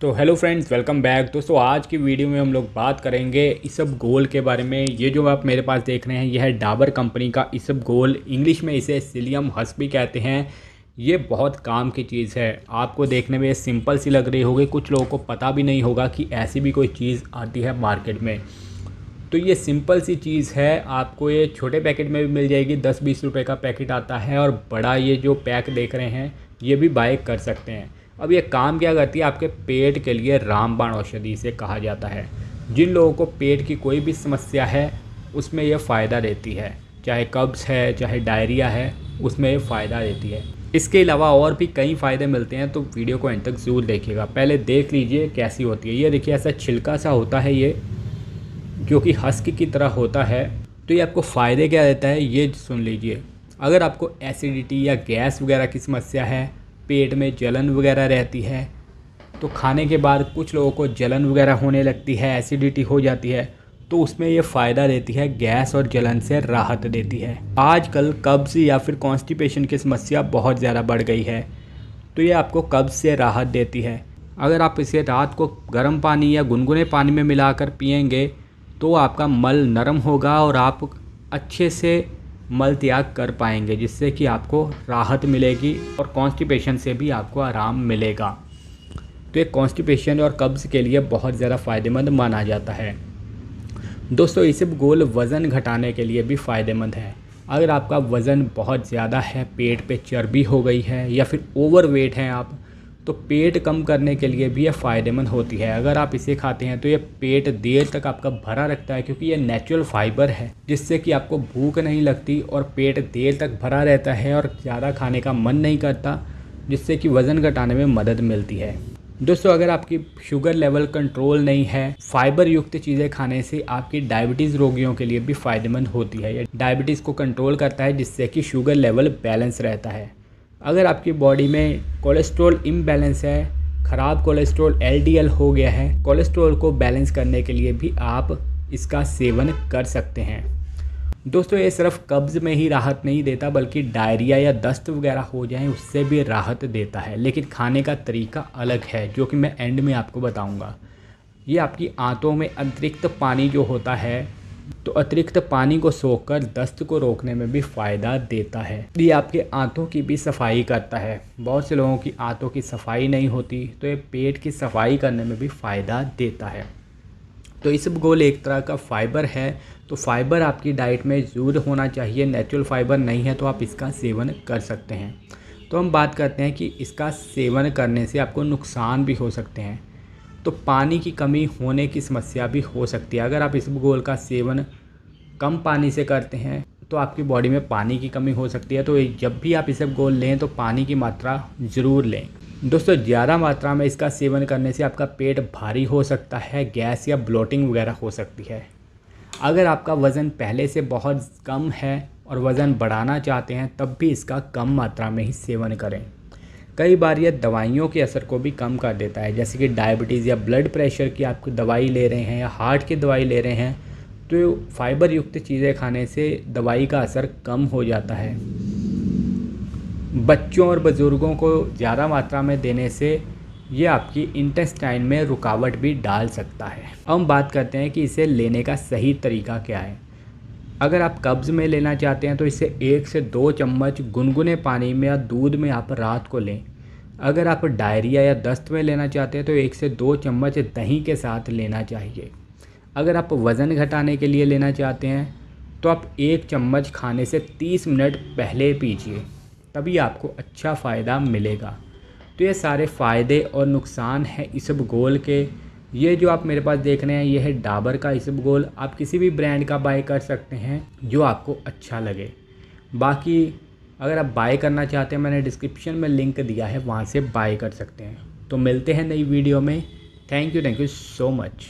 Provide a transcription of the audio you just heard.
तो hello friends, welcome back. दोस्तों आज की वीडियो में हम लोग बात करेंगे इसबगोल के बारे में। ये जो आप मेरे पास देख रहे हैं यह है डाबर कंपनी का इसबगोल। इंग्लिश में इसे सिलियम हस्प भी कहते हैं। ये बहुत काम की चीज़ है। आपको देखने में सिंपल सी लग रही होगी, कुछ लोगों को पता भी नहीं होगा कि ऐसी भी कोई चीज़ आती है मार्केट में। तो ये सिंपल सी चीज़ है। आपको ये छोटे पैकेट में भी मिल जाएगी, 10-20 रुपये का पैकेट आता है। और बड़ा ये जो पैक देख रहे हैं ये भी बाय कर सकते हैं। अब ये काम क्या करती है, आपके पेट के लिए रामबाण औषधि से कहा जाता है। जिन लोगों को पेट की कोई भी समस्या है उसमें यह फ़ायदा देती है, चाहे कब्ज़ है चाहे डायरिया है, उसमें ये फ़ायदा देती है। इसके अलावा और भी कई फ़ायदे मिलते हैं, तो वीडियो को अंत तक ज़रूर देखिएगा। पहले देख लीजिए कैसी होती है। ये देखिए ऐसा छिलका सा होता है ये, जो कि हस्क की तरह होता है। तो ये आपको फ़ायदे क्या देता है ये सुन लीजिए। अगर आपको एसिडिटी या गैस वगैरह की समस्या है, पेट में जलन वगैरह रहती है, तो खाने के बाद कुछ लोगों को जलन वगैरह होने लगती है, एसिडिटी हो जाती है, तो उसमें ये फ़ायदा देती है, गैस और जलन से राहत देती है। आजकल कब्ज़ या फिर कॉन्स्टिपेशन की समस्या बहुत ज़्यादा बढ़ गई है, तो ये आपको कब्ज़ से राहत देती है। अगर आप इसे रात को गर्म पानी या गुनगुने पानी में मिलाकर पिएंगे तो आपका मल नरम होगा और आप अच्छे से मल त्याग कर पाएंगे, जिससे कि आपको राहत मिलेगी और कॉन्स्टिपेशन से भी आपको आराम मिलेगा। तो ये कॉन्स्टिपेशन और कब्ज़ के लिए बहुत ज़्यादा फ़ायदेमंद माना जाता है। दोस्तों इसबगोल वज़न घटाने के लिए भी फ़ायदेमंद है। अगर आपका वज़न बहुत ज़्यादा है, पेट पे चर्बी हो गई है या फिर ओवरवेट हैं आप, तो पेट कम करने के लिए भी ये फ़ायदेमंद होती है। अगर आप इसे खाते हैं तो ये पेट देर तक आपका भरा रखता है, क्योंकि ये नेचुरल फाइबर है, जिससे कि आपको भूख नहीं लगती और पेट देर तक भरा रहता है और ज़्यादा खाने का मन नहीं करता, जिससे कि वज़न घटाने में मदद मिलती है। दोस्तों अगर आपकी शुगर लेवल कंट्रोल नहीं है, फाइबर युक्त चीज़ें खाने से आपकी डायबिटीज़ रोगियों के लिए भी फ़ायदेमंद होती है। ये डायबिटीज़ को कंट्रोल करता है, जिससे कि शुगर लेवल बैलेंस रहता है। अगर आपकी बॉडी में कोलेस्ट्रॉल इम्बैलेंस है, ख़राब कोलेस्ट्रॉल LDL हो गया है, कोलेस्ट्रॉल को बैलेंस करने के लिए भी आप इसका सेवन कर सकते हैं। दोस्तों ये सिर्फ कब्ज़ में ही राहत नहीं देता, बल्कि डायरिया या दस्त वगैरह हो जाए उससे भी राहत देता है। लेकिन खाने का तरीका अलग है, जो कि मैं एंड में आपको बताऊंगा। ये आपकी आंतों में अतिरिक्त पानी जो होता है, तो अतिरिक्त पानी को सोखकर दस्त को रोकने में भी फ़ायदा देता है। ये आपके आंतों की भी सफाई करता है। बहुत से लोगों की आंतों की सफाई नहीं होती, तो ये पेट की सफाई करने में भी फ़ायदा देता है। तो इसबगोल एक तरह का फ़ाइबर है, तो फाइबर आपकी डाइट में ज़रूर होना चाहिए। नेचुरल फाइबर नहीं है तो आप इसका सेवन कर सकते हैं। तो हम बात करते हैं कि इसका सेवन करने से आपको नुकसान भी हो सकते हैं। तो पानी की कमी होने की समस्या भी हो सकती है। अगर आप इसबगोल का सेवन कम पानी से करते हैं तो आपकी बॉडी में पानी की कमी हो सकती है। तो जब भी आप इसबगोल लें तो पानी की मात्रा ज़रूर लें। दोस्तों ज़्यादा मात्रा में इसका सेवन करने से आपका पेट भारी हो सकता है, गैस या ब्लोटिंग वगैरह हो सकती है। अगर आपका वज़न पहले से बहुत कम है और वज़न बढ़ाना चाहते हैं, तब भी इसका कम मात्रा में ही सेवन करें। कई बार यह दवाइयों के असर को भी कम कर देता है, जैसे कि डायबिटीज़ या ब्लड प्रेशर की आप दवाई ले रहे हैं या हार्ट की दवाई ले रहे हैं, तो फाइबर युक्त चीज़ें खाने से दवाई का असर कम हो जाता है। बच्चों और बुज़ुर्गों को ज़्यादा मात्रा में देने से ये आपकी इंटेस्टाइन में रुकावट भी डाल सकता है। अब हम बात करते हैं कि इसे लेने का सही तरीका क्या है। अगर आप कब्ज़ में लेना चाहते हैं तो इसे 1 से 2 चम्मच गुनगुने पानी में या दूध में आप रात को लें। अगर आप डायरिया या दस्त में लेना चाहते हैं तो 1 से 2 चम्मच दही के साथ लेना चाहिए। अगर आप वज़न घटाने के लिए लेना चाहते हैं तो आप 1 चम्मच खाने से 30 मिनट पहले पीजिए, तभी आपको अच्छा फ़ायदा मिलेगा। तो ये सारे फ़ायदे और नुकसान हैं इसबगोल के। ये जो आप मेरे पास देख रहे हैं ये है डाबर का इसबगोल। आप किसी भी ब्रांड का बाय कर सकते हैं जो आपको अच्छा लगे। बाकी अगर आप बाय करना चाहते हैं, मैंने डिस्क्रिप्शन में लिंक दिया है, वहाँ से बाय कर सकते हैं। तो मिलते हैं नई वीडियो में। Thank you so much.